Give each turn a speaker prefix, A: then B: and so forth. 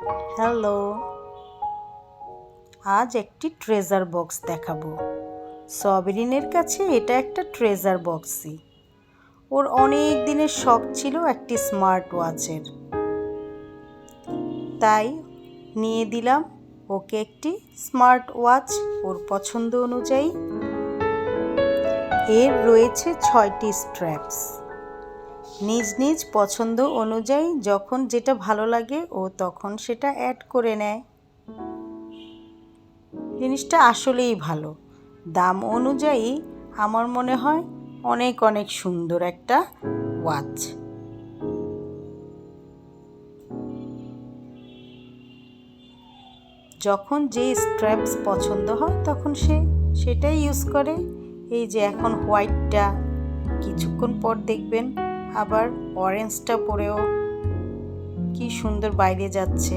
A: Hello, আজ একটি treasure box দেখাবো। সবরিনের কাছে এটা একটা ট্রেজার বক্সই। ওর অনেক দিনের শখ ছিল একটি স্মার্ট ওয়াচের, তাই নিয়ে দিলাম ওকে একটি স্মার্ট ওয়াচ ওর পছন্দ অনুযায়ী। এর রয়েছে 6টি স্ট্র্যাপস। নিজ নিজ পছন্দ অনুযায়ী যখন যেটা ভালো লাগে ও তখন সেটা অ্যাড করে নেয়। জিনিসটা আসলেই ভালো। দাম অনুযায়ী আমার মনে হয় অনেক অনেক সুন্দর একটা ওয়াচ। যখন যে স্ট্র্যাপস পছন্দ হয় তখন সে সেটাই ইউজ করে। এই যে এখন হোয়াইটটা, কিছুক্ষণ পর দেখবেন আবার অরেঞ্জটা পরেও কি সুন্দর বাইরে যাচ্ছে।